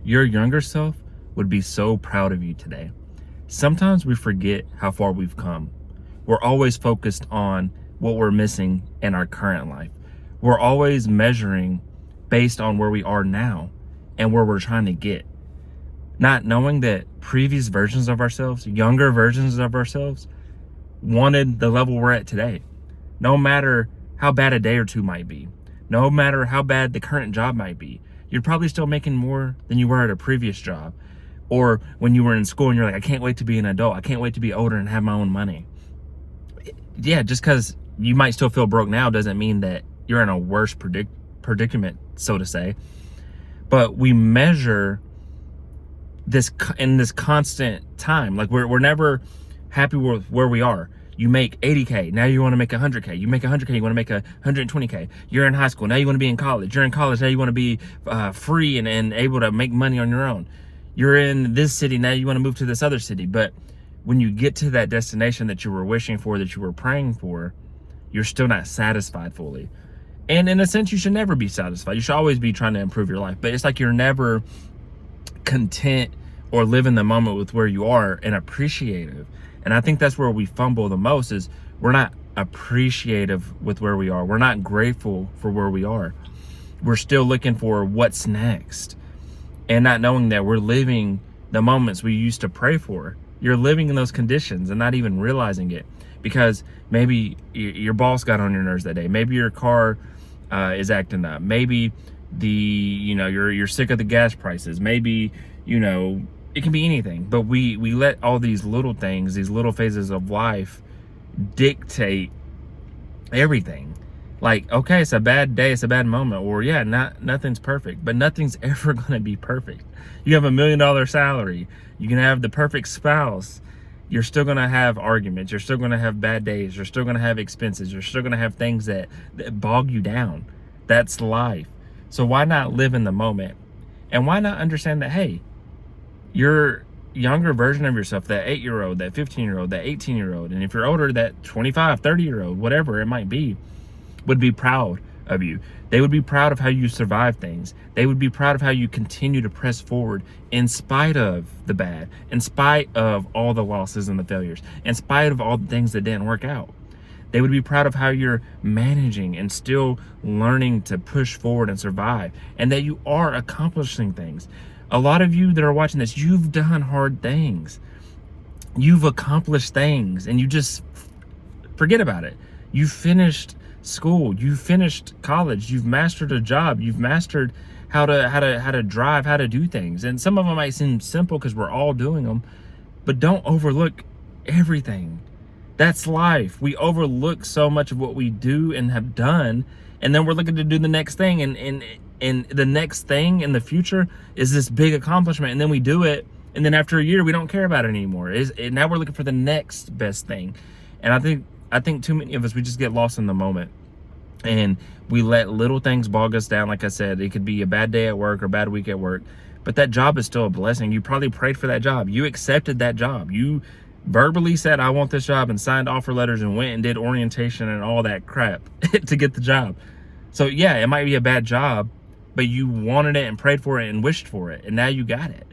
Your younger self would be so proud of you today. Sometimes we forget how far we've come. We're always focused on what we're missing in our current life. We're always measuring based on where we are now and where we're trying to get, not knowing that previous versions of ourselves, younger versions of ourselves, wanted the level we're at today. No matter how bad a day or two might be, no matter how bad the current job might be, you're probably still making more than you were at a previous job. Or when you were in school and you're like, I can't wait to be an adult. I can't wait to be older and have my own money. Yeah, just because you might still feel broke now doesn't mean that you're in a worse predicament, so to say. But we measure this in this constant time. Like we're never happy with where we are. You make 80K, now you want to make 100K. You make 100K, you want to make 120K. You're in high school, now you want to be in college. You're in college, now you want to be free and able to make money on your own. You're in this city, now you want to move to this other city. But when you get to that destination that you were wishing for, that you were praying for, you're still not satisfied fully. And in a sense, you should never be satisfied. You should always be trying to improve your life. But it's like you're never content or live in the moment with where you are and appreciative. And I think that's where we fumble the most, is we're not appreciative with where we are. We're not grateful for where we are. We're still looking for what's next and not knowing that we're living the moments we used to pray for. You're living in those conditions and not even realizing it, because maybe your boss got on your nerves that day. Maybe your car is acting up. Maybe you're sick of the gas prices. Maybe, it can be anything. But we let all these little things, these little phases of life dictate everything. Like, okay, it's a bad day, it's a bad moment, or yeah, nothing's perfect, but nothing's ever gonna be perfect. You have $1 million salary, you can have the perfect spouse, you're still gonna have arguments, you're still gonna have bad days, you're still gonna have expenses, you're still gonna have things that bog you down. That's life. So why not live in the moment? And why not understand that, hey, your younger version of yourself, that 8-year-old, that 15-year-old, that 18-year-old, and if you're older, that 25, 30-year-old, whatever it might be, would be proud of you. They would be proud of how you survive things. They would be proud of how you continue to press forward in spite of the bad, in spite of all the losses and the failures, in spite of all the things that didn't work out. They would be proud of how you're managing and still learning to push forward and survive, and that you are accomplishing things. A lot of you that are watching this, you've done hard things. You've accomplished things, and you just forget about it. You finished school, you finished college, you've mastered a job, you've mastered how to drive, how to do things. And some of them might seem simple because we're all doing them, but don't overlook everything. That's life. We overlook so much of what we do and have done, and then we're looking to do the next thing, and the next thing in the future is this big accomplishment, and then we do it, and then after a year we don't care about it anymore. Now we're looking for the next best thing. And I think too many of us, we just get lost in the moment, and we let little things bog us down. Like I said, it could be a bad day at work or a bad week at work, but that job is still a blessing. You probably prayed for that job. You accepted that job. You verbally said, I want this job, and signed offer letters and went and did orientation and all that crap to get the job. So yeah, it might be a bad job, but you wanted it and prayed for it and wished for it, and now you got it.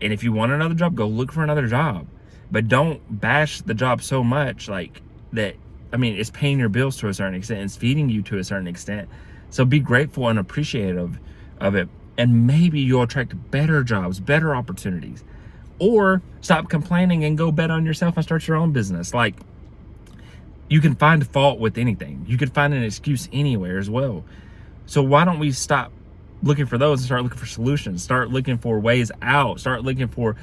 And if you want another job, go look for another job. But don't bash the job so much like that. I mean, it's paying your bills to a certain extent, it's feeding you to a certain extent. So be grateful and appreciative of it, and maybe you'll attract better jobs, better opportunities. Or stop complaining and go bet on yourself and start your own business. Like, you can find fault with anything. You can find an excuse anywhere as well. So why don't we stop looking for those and start looking for solutions? Start looking for ways out. Start looking for,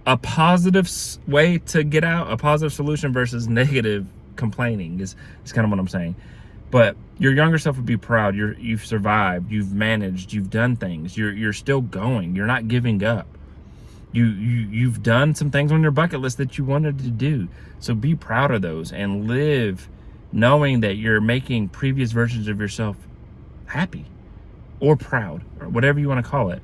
a positive way to get out, a positive solution versus negative complaining is kind of what I'm saying. But your younger self would be proud. You've survived, you've managed, you've done things. You're still going. You're not giving up. You've done some things on your bucket list that you wanted to do. So be proud of those and live knowing that you're making previous versions of yourself happy or proud, or whatever you want to call it.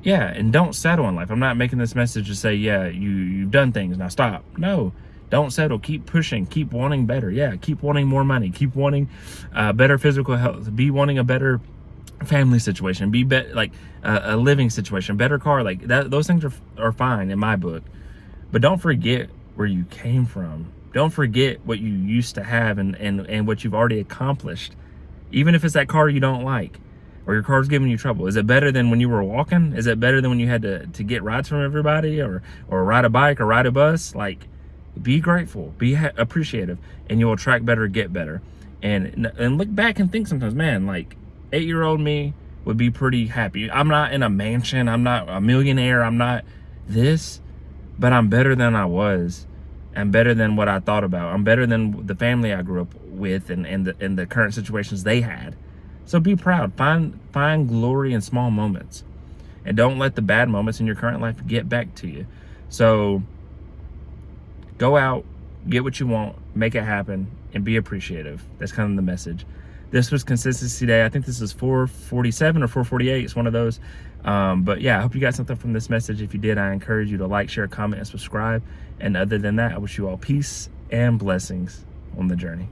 Yeah, and don't settle in life. I'm not making this message to say, yeah, you've done things, now stop. No, don't settle. Keep pushing. Keep wanting better. Yeah, keep wanting more money. Keep wanting better physical health. Be wanting a better family situation, like a living situation, better car, like that. Those things are fine in my book. But don't forget where you came from. Don't forget what you used to have and what you've already accomplished. Even if it's that car you don't like, or your car's giving you trouble. Is it better than when you were walking? Is it better than when you had to get rides from everybody, or ride a bike or ride a bus? Like, be grateful, be appreciative, and you'll attract better, get better. And look back and think sometimes, man, like 8-year-old me would be pretty happy. I'm not in a mansion, I'm not a millionaire, I'm not this, but I'm better than I was. I'm better than what I thought about. I'm better than the family I grew up with and the current situations they had. So be proud. Find glory in small moments. And don't let the bad moments in your current life get back to you. So go out, get what you want, make it happen, and be appreciative. That's kind of the message. This was Consistency Day. I think this is 447 or 448. It's one of those. But yeah, I hope you got something from this message. If you did, I encourage you to like, share, comment, and subscribe. And other than that, I wish you all peace and blessings on the journey.